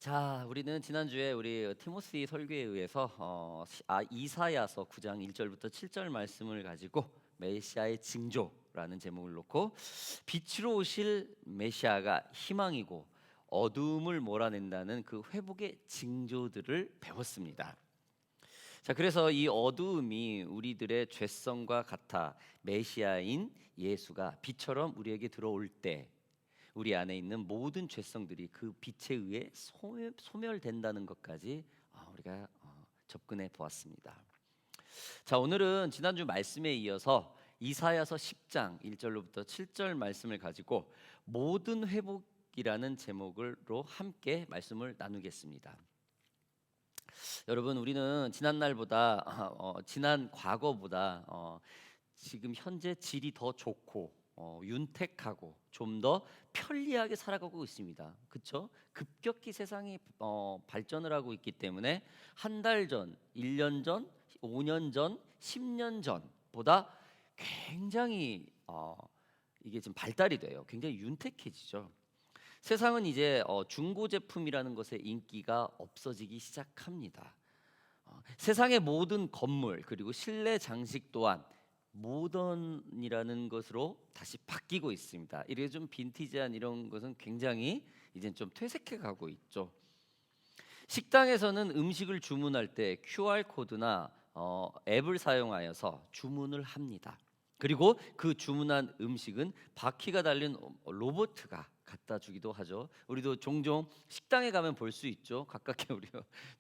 자, 우리는 지난주에 우리 티모시 설교에 의해서 이사야서 9장 1절부터 7절 말씀을 가지고 메시아의 징조라는 제목을 놓고 빛으로 오실 메시아가 희망이고 어두움을 몰아낸다는 그 회복의 징조들을 배웠습니다. 자, 그래서 이 어두움이 우리들의 죄성과 같아 메시아인 예수가 빛처럼 우리에게 들어올 때 우리 안에 있는 모든 죄성들이 그 빛에 의해 소멸된다는 것까지 우리가 접근해 보았습니다. 자, 오늘은 지난주 말씀에 이어서 이사야서 10장 1절로부터 7절 말씀을 가지고 모든 회복이라는 제목으로 함께 말씀을 나누겠습니다. 여러분, 우리는 지난 날보다 지난 과거보다 지금 현재 질이 더 좋고 윤택하고 좀 더 편리하게 살아가고 있습니다. 그렇죠? 급격히 세상이 발전을 하고 있기 때문에 한 달 전, 1년 전, 5년 전, 10년 전보다 굉장히 이게 좀 발달이 돼요. 굉장히 윤택해지죠. 세상은 이제 중고 제품이라는 것의 인기가 없어지기 시작합니다. 세상의 모든 건물 그리고 실내 장식 또한 모던이라는 것으로 다시 바뀌고 있습니다. 이렇게 좀 빈티지한 이런 것은 굉장히 이제 좀 퇴색해 가고 있죠. 식당에서는 음식을 주문할 때 QR 코드나 앱을 사용하여서 주문을 합니다. 그리고 그 주문한 음식은 바퀴가 달린 로봇가 갖다 주기도 하죠. 우리도 종종 식당에 가면 볼 수 있죠. 가깝게 우리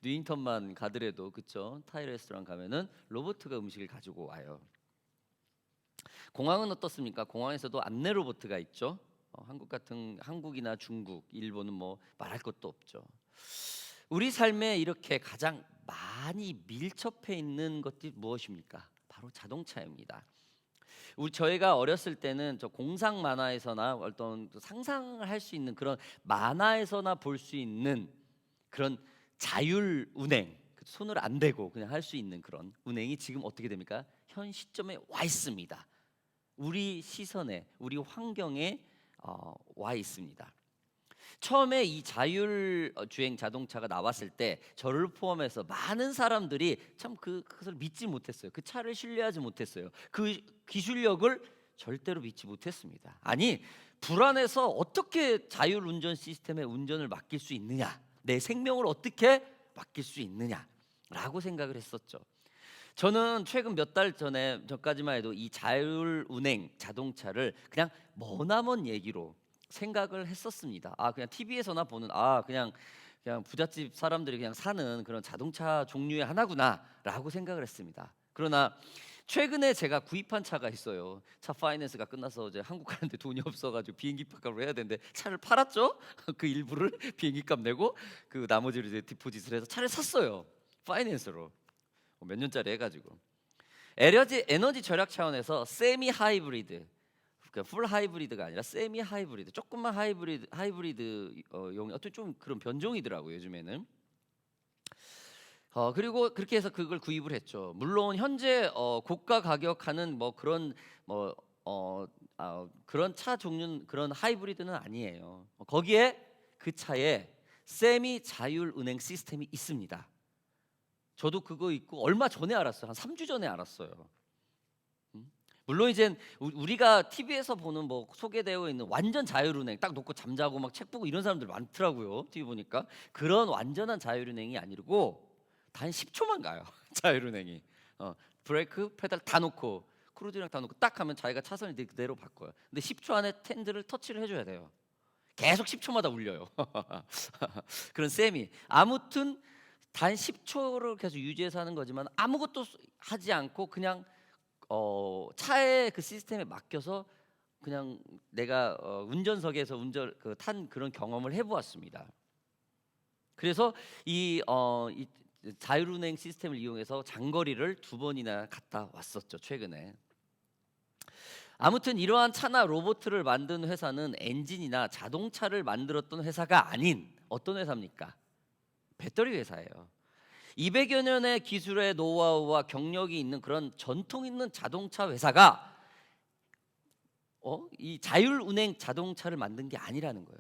뉴잉턴만 가더라도 그렇죠. 타이 레스토랑 가면은 로봇가 음식을 가지고 와요. 공항은 어떻습니까? 공항에서도 안내 로봇가 있죠. 한국이나 중국, 일본은 뭐 말할 것도 없죠. 우리 삶에 이렇게 가장 많이 밀접해 있는 것이 무엇입니까? 바로 자동차입니다. 저희가 어렸을 때는 저 공상 만화에서나 어떤 상상을 할 수 있는 그런 만화에서나 볼 수 있는 그런 자율 운행, 손을 안 대고 그냥 할 수 있는 그런 운행이 지금 어떻게 됩니까? 현 시점에 와 있습니다. 우리 시선에, 우리 환경에 와 있습니다. 처음에 이 자율주행 자동차가 나왔을 때 저를 포함해서 많은 사람들이 참 그것을 믿지 못했어요. 그 차를 신뢰하지 못했어요. 그 기술력을 절대로 믿지 못했습니다. 아니, 불안해서 어떻게 자율운전 시스템에 운전을 맡길 수 있느냐, 내 생명을 어떻게 맡길 수 있느냐라고 생각을 했었죠. 저는 최근 몇 달 전까지만 해도 이 자율운행 자동차를 그냥 머나먼 얘기로 생각을 했었습니다. 그냥 TV에서나 보는 그냥 부잣집 사람들이 그냥 사는 그런 자동차 종류의 하나구나라고 생각을 했습니다. 그러나 최근에 제가 구입한 차가 있어요. 차 파이낸스가 끝나서 이제 한국 가는데 돈이 없어가지고 비행기값을 해야 되는데 차를 팔았죠. 그 일부를 비행기값 내고 그 나머지를 이제 디포짓을 해서 차를 샀어요. 파이낸스로. 몇 년짜리 해가지고 에너지 절약 차원에서 세미 하이브리드, 그러니까 풀 하이브리드가 아니라 세미 하이브리드, 조금만 하이브리드 용 어떤 좀 그런 변종이더라고요 요즘에는. 그리고 그렇게 해서 그걸 구입을 했죠. 물론 현재 고가 가격하는 뭐 그런 그런 차 종류는 그런 하이브리드는 아니에요. 거기에 그 차에 세미 자율 운행 시스템이 있습니다. 저도 그거 있고 얼마 전에 알았어요. 한 3주 전에 알았어요. 물론 이제 우리가 TV에서 보는 뭐 소개되어 있는 완전 자율운행 딱 놓고 잠자고 막 책 보고 이런 사람들 많더라고요. TV 보니까 그런 완전한 자율운행이 아니고 단 10초만 가요. 자율운행이 브레이크 페달 다 놓고 크루즈랑 다 놓고 딱 하면 자기가 차선을 그대로 바꿔요. 근데 10초 안에 핸들을 터치를 해줘야 돼요. 계속 10초마다 울려요. 그런 셈이 아무튼 단 10초를 계속 유지해서 하는 거지만 아무것도 하지 않고 그냥 차의 그 시스템에 맡겨서 그냥 내가 운전석에서 탄 그런 경험을 해보았습니다. 그래서 이 자율운행 시스템을 이용해서 장거리를 2번이나 갔다 왔었죠 최근에. 아무튼 이러한 차나 로봇을 만든 회사는 엔진이나 자동차를 만들었던 회사가 아닌 어떤 회사입니까? 배터리 회사예요. 200여 년의 기술의 노하우와 경력이 있는 그런 전통 있는 자동차 회사가 이 자율운행 자동차를 만든 게 아니라는 거예요.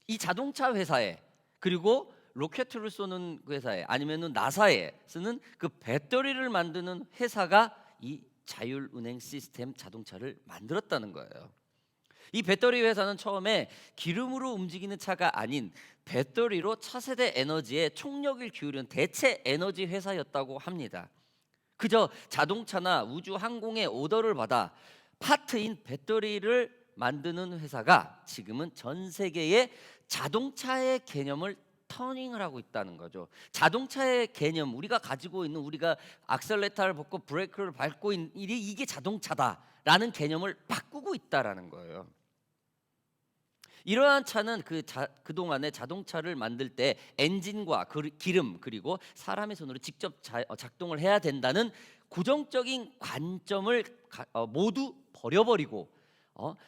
이 자동차 회사에 그리고 로켓을 쏘는 그 회사에 아니면은 나사에 쓰는 그 배터리를 만드는 회사가 이 자율운행 시스템 자동차를 만들었다는 거예요. 이 배터리 회사는 처음에 기름으로 움직이는 차가 아닌 배터리로 차세대 에너지에 총력을 기울이는 대체 에너지 회사였다고 합니다. 그저 자동차나 우주 항공의 오더를 받아 파트인 배터리를 만드는 회사가 지금은 전 세계의 자동차의 개념을 터닝을 하고 있다는 거죠. 자동차의 개념, 우리가 가지고 있는, 우리가 악셀레터를 밟고 브레이크를 밟고 있는 일이 이게 자동차다라는 개념을 바꾸고 있다라는 거예요. 이러한 차는 그동안에 자동차를 만들 때 엔진과 기름 그리고 사람의 손으로 직접 작동을 해야 된다는 고정적인 관점을 모두 버려버리고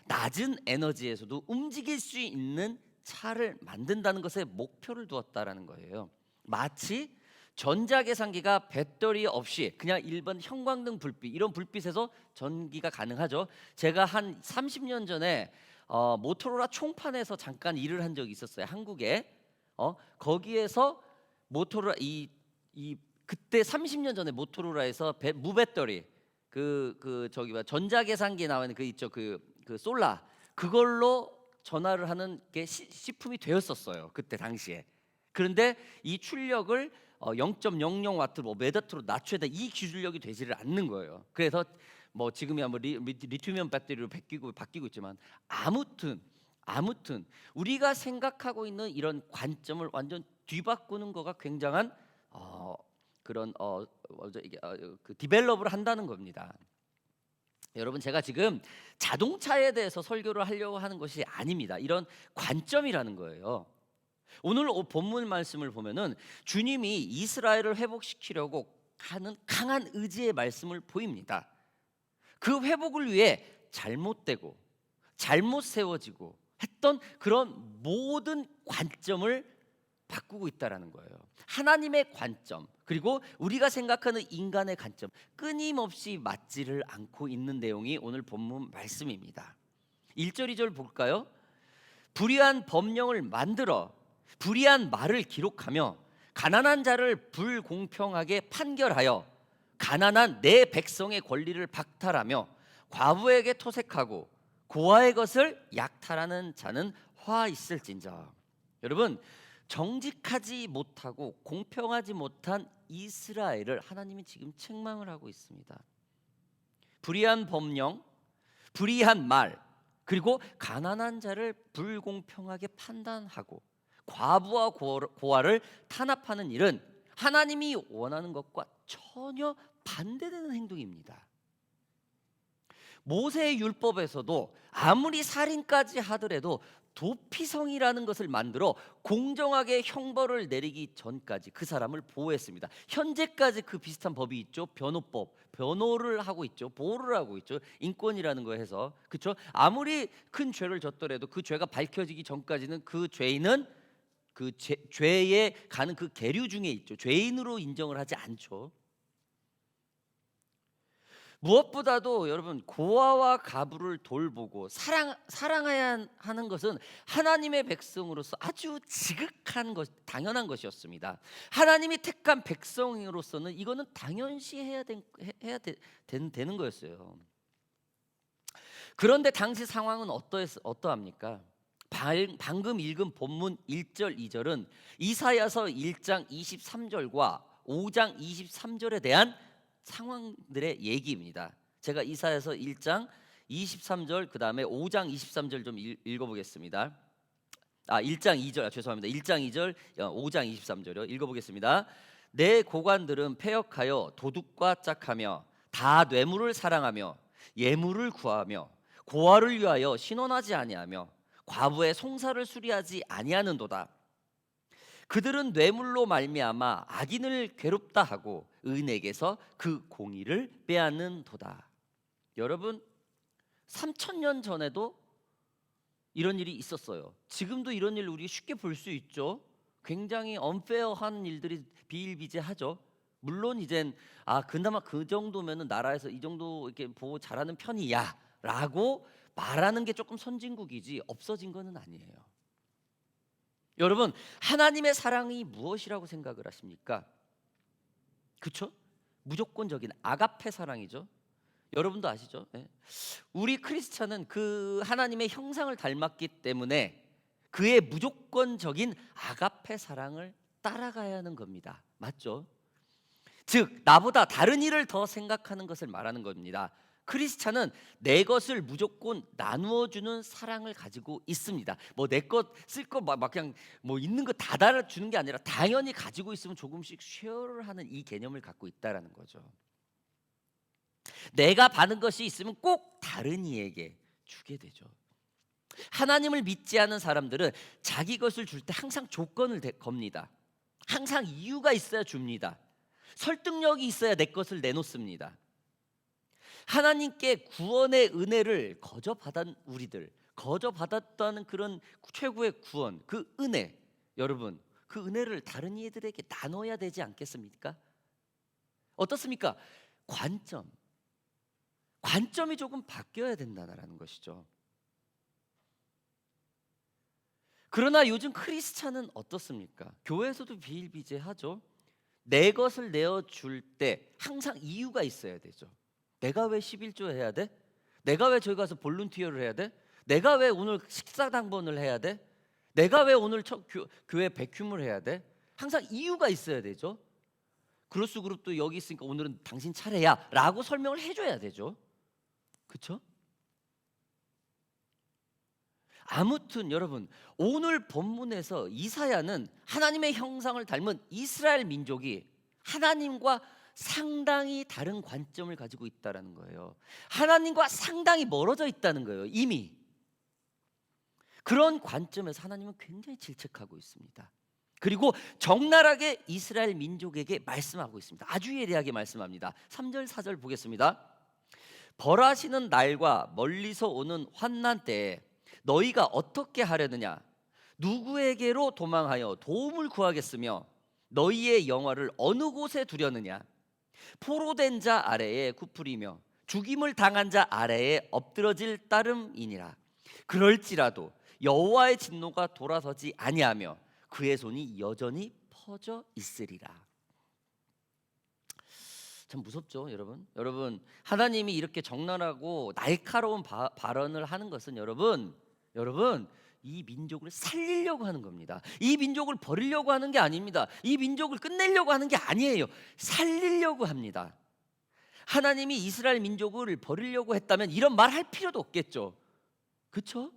낮은 에너지에서도 움직일 수 있는 차를 만든다는 것에 목표를 두었다라는 거예요. 마치 전자계산기가 배터리 없이 그냥 일반 형광등 불빛, 이런 불빛에서 전기가 가능하죠. 제가 한 30년 전에 모토로라 총판에서 잠깐 일을 한 적이 있었어요. 한국에. 거기에서 모토로라 그때 30년 전에 모토로라에서 무배터리 저기 전자계산기에 나오는 그 있죠. 그 솔라, 그걸로 전화를 하는 게 시품이 되었었어요. 그때 당시에. 그런데 이 출력을 0.00와트 메가트로 낮춰야 돼. 이 기술력이 되지를 않는 거예요. 그래서 뭐 지금이야 뭐 리튬이온 배터리로 바뀌고 있지만 아무튼 우리가 생각하고 있는 이런 관점을 완전 뒤바꾸는 거가 굉장한 그런 그 디벨롭을 한다는 겁니다. 여러분, 제가 지금 자동차에 대해서 설교를 하려고 하는 것이 아닙니다. 이런 관점이라는 거예요. 오늘 본문 말씀을 보면은 주님이 이스라엘을 회복시키려고 하는 강한 의지의 말씀을 보입니다. 그 회복을 위해 잘못되고 잘못 세워지고 했던 그런 모든 관점을 바꾸고 있다라는 거예요. 하나님의 관점, 그리고 우리가 생각하는 인간의 관점, 끊임없이 맞지를 않고 있는 내용이 오늘 본문 말씀입니다. 1절 2절 볼까요? 불의한 법령을 만들어 불의한 말을 기록하며 가난한 자를 불공평하게 판결하여 가난한 내 백성의 권리를 박탈하며 과부에게 토색하고 고아의 것을 약탈하는 자는 화 있을진저. 여러분, 정직하지 못하고 공평하지 못한 이스라엘을 하나님이 지금 책망을 하고 있습니다. 불의한 법령, 불의한 말, 그리고 가난한 자를 불공평하게 판단하고 과부와 고아를 탄압하는 일은 하나님이 원하는 것과 전혀 반대되는 행동입니다. 모세의 율법에서도 아무리 살인까지 하더라도 도피성이라는 것을 만들어 공정하게 형벌을 내리기 전까지 그 사람을 보호했습니다. 현재까지 그 비슷한 법이 있죠. 변호법, 변호를 하고 있죠. 보호를 하고 있죠. 인권이라는 거 해서, 그렇죠? 아무리 큰 죄를 졌더라도 그 죄가 밝혀지기 전까지는 그 죄인은 그 죄에 가는 그 계류 중에 있죠. 죄인으로 인정을 하지 않죠. 무엇보다도 여러분, 고아와 가부를 돌보고 사랑해야 하는 것은 하나님의 백성으로서 아주 지극한 것, 당연한 것이었습니다. 하나님이 택한 백성으로서는 이거는 당연시 해야 되는 거였어요. 그런데 당시 상황은 어떠합니까? 방금 읽은 본문 1절 2절은 이사야서 1장 23절과 5장 23절에 대한 상황들의 얘기입니다. 제가 이사야서 1장 23절 그다음에 5장 23절 좀 읽어보겠습니다. 1장 2절 죄송합니다. 1장 2절 5장 23절요. 읽어보겠습니다. 내 고관들은 패역하여 도둑과 짝하며 다 뇌물을 사랑하며 예물을 구하며 고아를 위하여 신원하지 아니하며 과부의 송사를 수리하지 아니하는도다. 그들은 뇌물로 말미암아 악인을 괴롭다 하고 의인에게서 그 공의를 빼앗는도다. 여러분, 3000년 전에도 이런 일이 있었어요. 지금도 이런 일 우리 쉽게 볼 수 있죠. 굉장히 언페어한 일들이 비일비재하죠. 물론 이젠 그나마 그 정도면은 나라에서 이 정도 이렇게 보호 잘하는 편이야라고 말하는 게 조금 선진국이지 없어진 거는 아니에요. 여러분, 하나님의 사랑이 무엇이라고 생각을 하십니까? 그쵸? 무조건적인 아가페 사랑이죠. 여러분도 아시죠? 예. 우리 크리스찬은 그 하나님의 형상을 닮았기 때문에 그의 무조건적인 아가페 사랑을 따라가야 하는 겁니다. 맞죠? 즉 나보다 다른 이를 더 생각하는 것을 말하는 겁니다. 크리스찬은 내 것을 무조건 나누어 주는 사랑을 가지고 있습니다. 뭐 내 것 쓸 거 막 그냥 뭐 있는 거 다 달아 주는 게 아니라 당연히 가지고 있으면 조금씩 쉐어를 하는 이 개념을 갖고 있다라는 거죠. 내가 받은 것이 있으면 꼭 다른 이에게 주게 되죠. 하나님을 믿지 않은 사람들은 자기 것을 줄 때 항상 조건을 겁니다. 항상 이유가 있어야 줍니다. 설득력이 있어야 내 것을 내놓습니다. 하나님께 구원의 은혜를 거저받은 우리들, 거저받았다는 그런 최고의 구원, 그 은혜, 여러분 그 은혜를 다른 이들에게 나눠야 되지 않겠습니까? 어떻습니까? 관점이 조금 바뀌어야 된다는 것이죠. 그러나 요즘 크리스찬은 어떻습니까? 교회에서도 비일비재하죠. 내 것을 내어줄 때 항상 이유가 있어야 되죠. 내가 왜 11조 해야 돼? 내가 왜 저기 가서 볼룬티어를 해야 돼? 내가 왜 오늘 식사당번을 해야 돼? 내가 왜 오늘 교회 백큐을 해야 돼? 항상 이유가 있어야 되죠. 크로스 그룹도 여기 있으니까 오늘은 당신 차례야 라고 설명을 해줘야 되죠. 그렇죠? 아무튼 여러분, 오늘 본문에서 이사야는 하나님의 형상을 닮은 이스라엘 민족이 하나님과 상당히 다른 관점을 가지고 있다는 거예요. 하나님과 상당히 멀어져 있다는 거예요. 이미 그런 관점에서 하나님은 굉장히 질책하고 있습니다. 그리고 적나라하게 이스라엘 민족에게 말씀하고 있습니다. 아주 예리하게 말씀합니다. 3절 4절 보겠습니다. 벌하시는 날과 멀리서 오는 환난 때에 너희가 어떻게 하려느냐? 누구에게로 도망하여 도움을 구하겠으며 너희의 영화를 어느 곳에 두려느냐? 포로된 자 아래에 굽으리며 죽임을 당한 자 아래에 엎드러질 따름이니라. 그럴지라도 여호와의 진노가 돌아서지 아니하며 그의 손이 여전히 퍼져 있으리라. 참 무섭죠, 여러분. 여러분, 하나님이 이렇게 적나라하고 날카로운 발언을 하는 것은 여러분 이 민족을 살리려고 하는 겁니다. 이 민족을 버리려고 하는 게 아닙니다. 이 민족을 끝내려고 하는 게 아니에요. 살리려고 합니다. 하나님이 이스라엘 민족을 버리려고 했다면 이런 말 할 필요도 없겠죠. 그렇죠?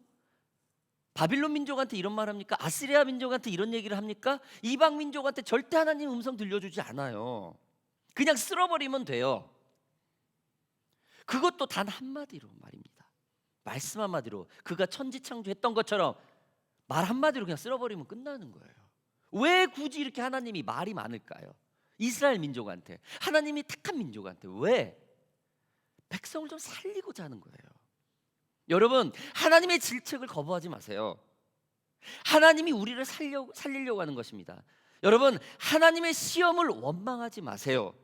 바빌론 민족한테 이런 말 합니까? 아시리아 민족한테 이런 얘기를 합니까? 이방 민족한테 절대 하나님 음성 들려주지 않아요. 그냥 쓸어버리면 돼요. 그것도 단 한마디로 말입니다. 말씀 한마디로 그가 천지창조했던 것처럼 말 한마디로 그냥 쓸어버리면 끝나는 거예요. 왜 굳이 이렇게 하나님이 말이 많을까요? 이스라엘 민족한테, 하나님이 택한 민족한테 왜? 백성을 좀 살리고자 하는 거예요. 여러분, 하나님의 질책을 거부하지 마세요. 하나님이 우리를 살리려고 하는 것입니다. 여러분, 하나님의 시험을 원망하지 마세요.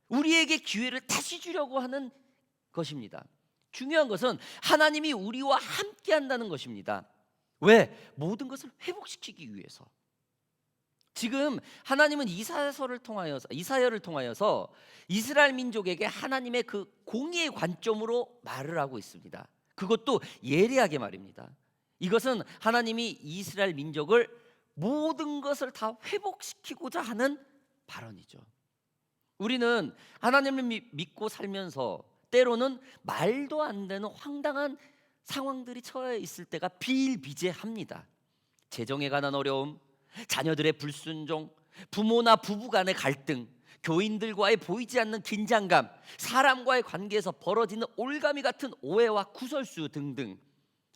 우리에게 기회를 다시 주려고 하는 것입니다. 중요한 것은 하나님이 우리와 함께 한다는 것입니다. 왜? 모든 것을 회복시키기 위해서. 지금 하나님은 이사야를 통하여서 이스라엘 민족에게 하나님의 그 공의의 관점으로 말을 하고 있습니다. 그것도 예리하게 말입니다. 이것은 하나님이 이스라엘 민족을 모든 것을 다 회복시키고자 하는 발언이죠. 우리는 하나님을 믿고 살면서 때로는 말도 안 되는 황당한 상황들이 처해 있을 때가 비일비재합니다. 재정에 관한 어려움, 자녀들의 불순종, 부모나 부부 간의 갈등, 교인들과의 보이지 않는 긴장감, 사람과의 관계에서 벌어지는 올가미 같은 오해와 구설수 등등.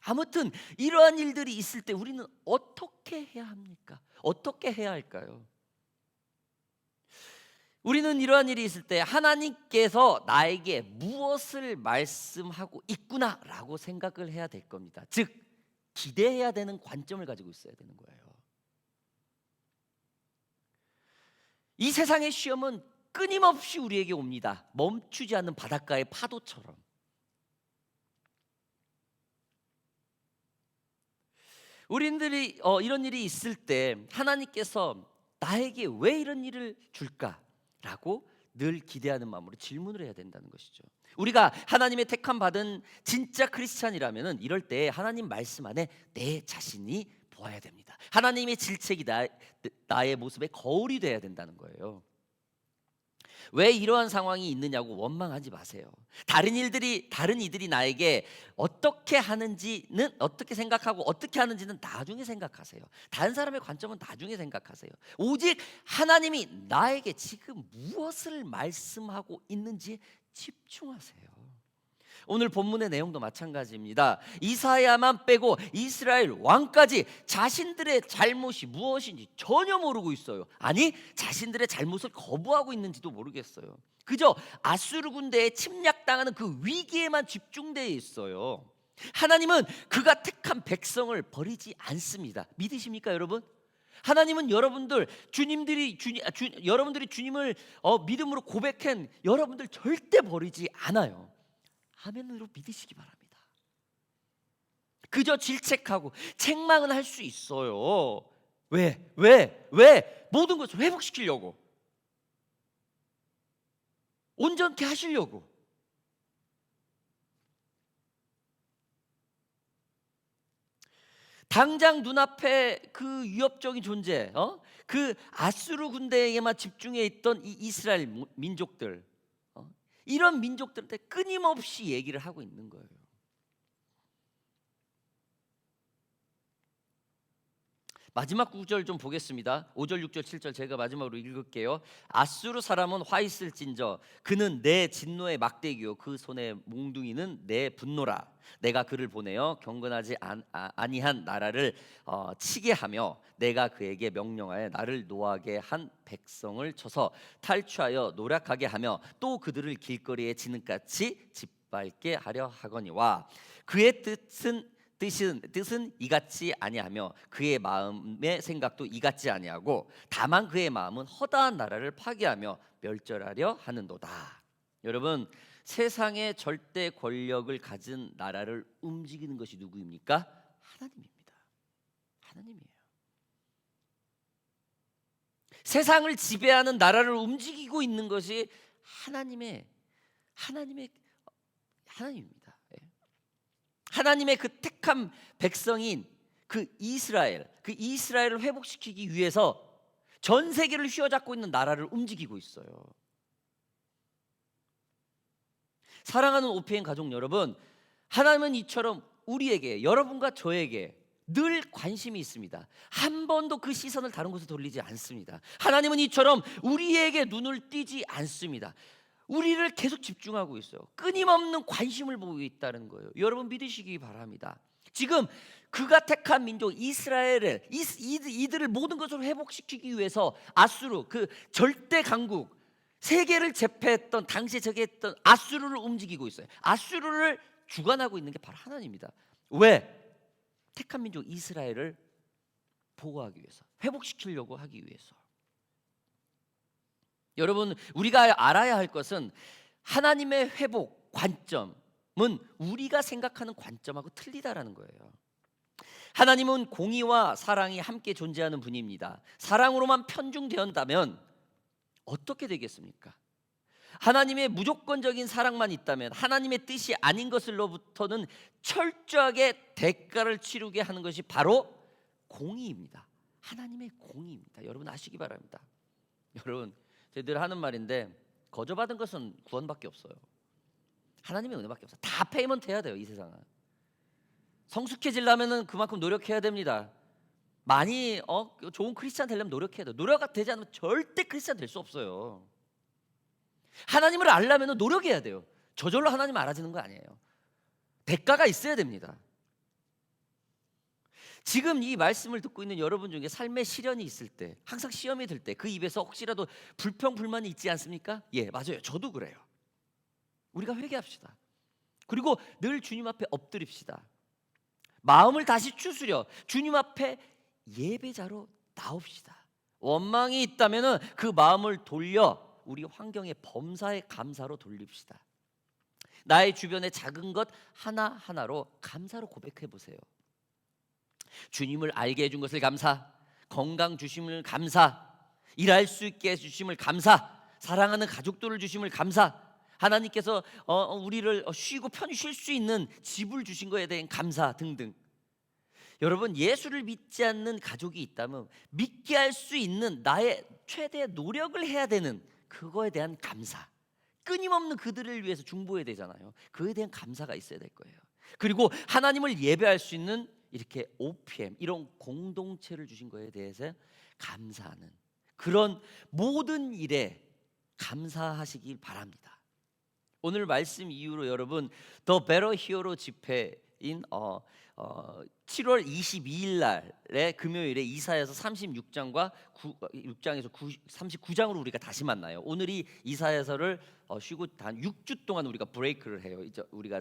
아무튼 이러한 일들이 있을 때 우리는 어떻게 해야 합니까? 어떻게 해야 할까요? 우리는 이러한 일이 있을 때 하나님께서 나에게 무엇을 말씀하고 있구나라고 생각을 해야 될 겁니다. 즉 기대해야 되는 관점을 가지고 있어야 되는 거예요. 이 세상의 시험은 끊임없이 우리에게 옵니다. 멈추지 않는 바닷가의 파도처럼. 우리들이 이런 일이 있을 때 하나님께서 나에게 왜 이런 일을 줄까라고 늘 기대하는 마음으로 질문을 해야 된다는 것이죠. 우리가 하나님의 택함 받은 진짜 크리스찬이라면은 이럴 때 하나님 말씀 안에 내 자신이 보아야 됩니다. 하나님의 질책이 나의 모습의 거울이 돼야 된다는 거예요. 왜 이러한 상황이 있느냐고 원망하지 마세요. 다른 이들이 나에게 어떻게 하는지는, 어떻게 생각하고 어떻게 하는지는 나중에 생각하세요. 다른 사람의 관점은 나중에 생각하세요. 오직 하나님이 나에게 지금 무엇을 말씀하고 있는지 집중하세요. 오늘 본문의 내용도 마찬가지입니다. 이사야만 빼고 이스라엘 왕까지 자신들의 잘못이 무엇인지 전혀 모르고 있어요. 아니, 자신들의 잘못을 거부하고 있는지도 모르겠어요. 그저 아수르 군대에 침략당하는 그 위기에만 집중되어 있어요. 하나님은 그가 택한 백성을 버리지 않습니다. 믿으십니까, 여러분? 하나님은 여러분들이 주님을 믿음으로 고백한 여러분들 절대 버리지 않아요. 아멘으로 믿으시기 바랍니다. 그저 질책하고 책망은 할 수 있어요. 왜? 모든 것을 회복시키려고, 온전케 하시려고. 당장 눈앞에 그 위협적인 존재, 그 아수르 군대에게만 집중해 있던 이 이스라엘 민족들, 이런 민족들한테 끊임없이 얘기를 하고 있는 거예요. 마지막 구절 좀 보겠습니다. 5절, 6절, 7절 제가 마지막으로 읽을게요. 아수르 사람은 화 있을진저 그는 내 진노의 막대기요 그 손의 몽둥이는 내 분노라. 내가 그를 보내어 경건하지 아니한 나라를 치게 하며 내가 그에게 명령하여 나를 노하게 한 백성을 쳐서 탈취하여 노략하게 하며 또 그들을 길거리에 지능같이 짓밟게 하려 하거니와 그의 뜻은 이같지 아니하며 그의 마음의 생각도 이같지 아니하고 다만 그의 마음은 허다한 나라를 파괴하며 멸절하려 하는도다. 여러분, 세상의 절대 권력을 가진 나라를 움직이는 것이 누구입니까? 하나님입니다. 하나님이에요. 세상을 지배하는 나라를 움직이고 있는 것이 하나님입니다. 하나님의 그 택한 백성인 그 이스라엘을 회복시키기 위해서 전 세계를 휘어잡고 있는 나라를 움직이고 있어요. 사랑하는 OPN 가족 여러분, 하나님은 이처럼 우리에게, 여러분과 저에게 늘 관심이 있습니다. 한 번도 그 시선을 다른 곳에 돌리지 않습니다. 하나님은 이처럼 우리에게 눈을 띄지 않습니다. 우리를 계속 집중하고 있어요. 끊임없는 관심을 보이고 있다는 거예요. 여러분 믿으시기 바랍니다. 지금 그가 택한 민족 이스라엘을 이들을 모든 것으로 회복시키기 위해서 아수르, 그 절대 강국, 세계를 제패했던 당시에 저기했던 아수르를 움직이고 있어요. 아수르를 주관하고 있는 게 바로 하나님입니다. 왜? 택한 민족 이스라엘을 보호하기 위해서, 회복시키려고 하기 위해서. 여러분, 우리가 알아야 할 것은 하나님의 회복 관점은 우리가 생각하는 관점하고 틀리다라는 거예요. 하나님은 공의와 사랑이 함께 존재하는 분입니다. 사랑으로만 편중되었다면 어떻게 되겠습니까? 하나님의 무조건적인 사랑만 있다면 하나님의 뜻이 아닌 것으로부터는 철저하게 대가를 치르게 하는 것이 바로 공의입니다. 하나님의 공의입니다. 여러분 아시기 바랍니다. 여러분, 늘 하는 말인데 거저받은 것은 구원밖에 없어요. 하나님의 은혜밖에 없어요. 다 페이먼트 해야 돼요. 이 세상은 성숙해지려면 그만큼 노력해야 됩니다. 많이 좋은 크리스찬 되려면 노력해야 돼요. 노력 되지 않으면 절대 크리스찬 될 수 없어요. 하나님을 알려면 노력해야 돼요. 저절로 하나님 알아지는 거 아니에요. 대가가 있어야 됩니다. 지금 이 말씀을 듣고 있는 여러분 중에 삶의 시련이 있을 때, 항상 시험이 들 때 그 입에서 혹시라도 불평 불만이 있지 않습니까? 예, 맞아요. 저도 그래요. 우리가 회개합시다. 그리고 늘 주님 앞에 엎드립시다. 마음을 다시 추스려 주님 앞에 예배자로 나옵시다. 원망이 있다면 그 마음을 돌려 우리 환경의 범사에 감사로 돌립시다. 나의 주변의 작은 것 하나하나로 감사로 고백해 보세요. 주님을 알게 해준 것을 감사, 건강 주심을 감사, 일할 수 있게 해주심을 감사, 사랑하는 가족들을 주심을 감사, 하나님께서 우리를 쉬고 편히 쉴 수 있는 집을 주신 것에 대한 감사 등등. 여러분, 예수를 믿지 않는 가족이 있다면 믿게 할 수 있는 나의 최대 노력을 해야 되는 그거에 대한 감사, 끊임없는 그들을 위해서 중보해야 되잖아요. 그에 대한 감사가 있어야 될 거예요. 그리고 하나님을 예배할 수 있는 이렇게 OPM, 이런 공동체를 주신 거에 대해서 감사하는 그런 모든 일에 감사하시길 바랍니다. 오늘 말씀 이후로 여러분 The Better Hero 집회인 7월 22일 날에 금요일에 이사야서 36장과 6장에서 39장으로 우리가 다시 만나요. 오늘이 이사야서를 쉬고 단 6주 동안 우리가 브레이크를 해요. 이제 우리가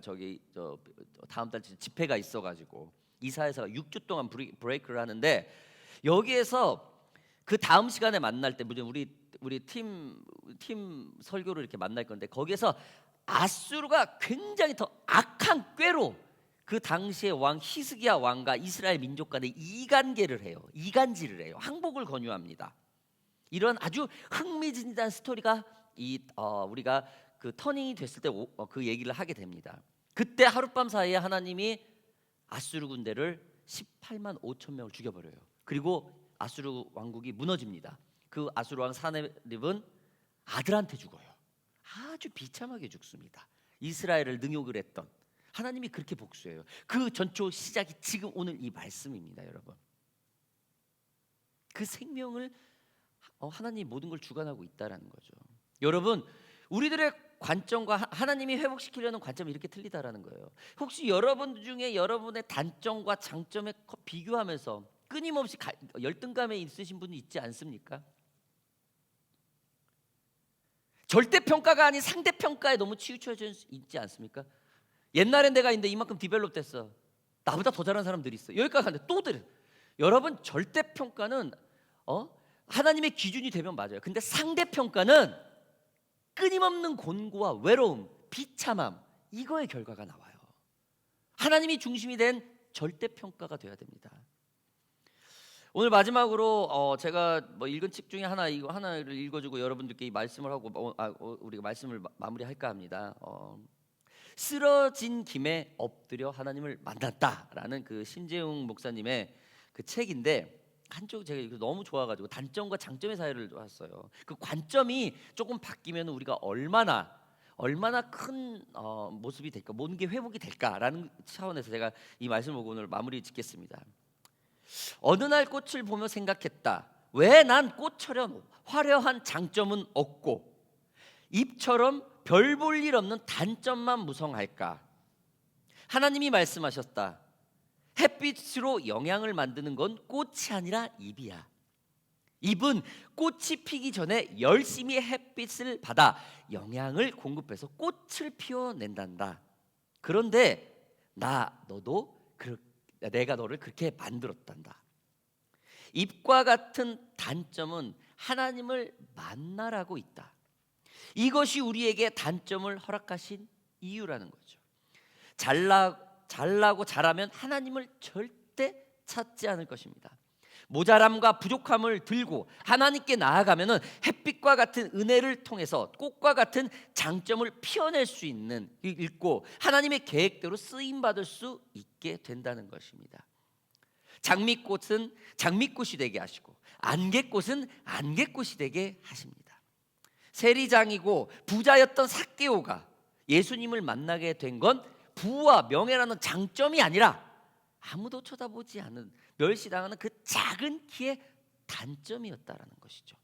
다음 달 집회가 있어가지고 이사야서가 6주 동안 브레이크를 하는데, 여기에서 그 다음 시간에 만날 때 우리 팀 설교를 이렇게 만날 건데, 거기에서 아수르가 굉장히 더 악한 꾀로 그 당시의 왕 히스기야 왕과 이스라엘 민족 간에 이간질을 해요. 항복을 권유합니다. 이런 아주 흥미진진한 스토리가 우리가 그 터닝이 됐을 때 그 얘기를 하게 됩니다. 그때 하룻밤 사이에 하나님이 아수르 군대를 18만 5천 명을 죽여버려요. 그리고 아수르 왕국이 무너집니다. 그 아수르 왕 사네립은 아들한테 죽어요. 아주 비참하게 죽습니다. 이스라엘을 능욕을 했던 하나님이 그렇게 복수해요. 그 전초 시작이 지금 오늘 이 말씀입니다, 여러분. 그 생명을 하나님이 모든 걸 주관하고 있다라는 거죠. 여러분, 우리들의 관점과 하나님이 회복시키려는 관점이 이렇게 틀리다라는 거예요. 혹시 여러분 중에 여러분의 단점과 장점에 비교하면서 끊임없이 열등감에 있으신 분이 있지 않습니까? 절대평가가 아닌 상대평가에 너무 치우쳐져 있지 않습니까? 옛날엔 내가 있는데 이만큼 디벨롭 됐어. 나보다 더 잘하는 사람들이 있어. 여기까지 가는데 또 들어. 여러분, 절대평가는 하나님의 기준이 되면 맞아요. 근데 상대평가는 끊임없는 곤고와 외로움, 비참함, 이거의 결과가 나와요. 하나님이 중심이 된 절대평가가 돼야 됩니다. 오늘 마지막으로 제가 읽은 책 중에 하나를 읽어주고 여러분들께 이 말씀을 하고 우리가 말씀을 마무리할까 합니다. 쓰러진 김에 엎드려 하나님을 만났다라는 그 신재웅 목사님의 그 책인데, 한쪽 제가 이거 너무 좋아가지고 단점과 장점의 사이를 봤어요. 그 관점이 조금 바뀌면 우리가 얼마나 큰 모습이 될까, 모든 게 회복이 될까라는 차원에서 제가 이 말씀을 보고 오늘 마무리 짓겠습니다. 어느 날 꽃을 보며 생각했다. 왜 난 꽃처럼 화려한 장점은 없고 잎처럼 별 볼 일 없는 단점만 무성할까? 하나님이 말씀하셨다. 햇빛으로 영양을 만드는 건 꽃이 아니라 잎이야. 잎은 꽃이 피기 전에 열심히 햇빛을 받아 영양을 공급해서 꽃을 피워낸단다. 그런데 내가 너를 그렇게 만들었단다. 잎과 같은 단점은 하나님을 만나라고 있다. 이것이 우리에게 단점을 허락하신 이유라는 거죠. 잘나고 잘하면 하나님을 절대 찾지 않을 것입니다. 모자람과 부족함을 들고 하나님께 나아가면은 햇빛과 같은 은혜를 통해서 꽃과 같은 장점을 피워낼 수 있고 하나님의 계획대로 쓰임 받을 수 있게 된다는 것입니다. 장미꽃은 장미꽃이 되게 하시고 안개꽃은 안개꽃이 되게 하십니다. 세리장이고 부자였던 삭개오가 예수님을 만나게 된 건 부와 명예라는 장점이 아니라 아무도 쳐다보지 않는 멸시당하는 그 작은 키의 단점이었다라는 것이죠.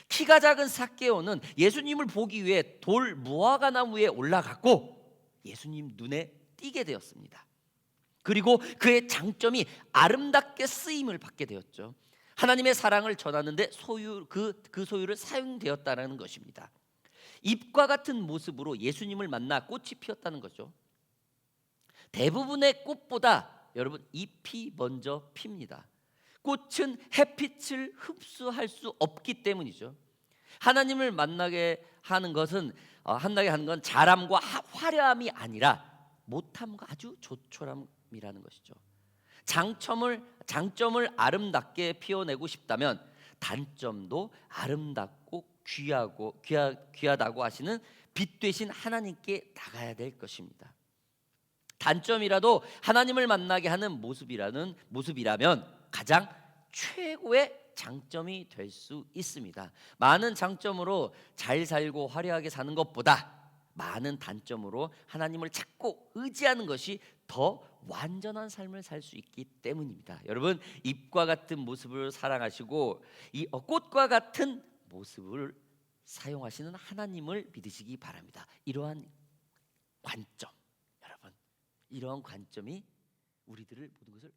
키가 작은 삭개오는 예수님을 보기 위해 돌 무화과 나무에 올라갔고 예수님 눈에 띄게 되었습니다. 그리고 그의 장점이 아름답게 쓰임을 받게 되었죠. 하나님의 사랑을 전하는데 그 소유를 사용되었다는 것입니다. 잎과 같은 모습으로 예수님을 만나 꽃이 피었다는 거죠. 대부분의 꽃보다 여러분 잎이 먼저 핍니다. 꽃은 햇빛을 흡수할 수 없기 때문이죠. 하나님을 만나게 하는 건 자람과 화려함이 아니라 못함과 아주 조촐함이라는 것이죠. 장점을 아름답게 피워내고 싶다면 단점도 아름답고 귀하다고 하시는 빛 되신 하나님께 나가야 될 것입니다. 단점이라도 하나님을 만나게 하는 모습이라면 가장 최고의 장점이 될 수 있습니다. 많은 장점으로 잘 살고 화려하게 사는 것보다 많은 단점으로 하나님을 찾고 의지하는 것이 더 완전한 삶을 살 수 있기 때문입니다. 여러분, 잎과 같은 모습을 사랑하시고 이 꽃과 같은 모습을 사용하시는 하나님을 믿으시기 바랍니다. 이러한 관점, 여러분, 이러한 관점이 우리들을 모든 것을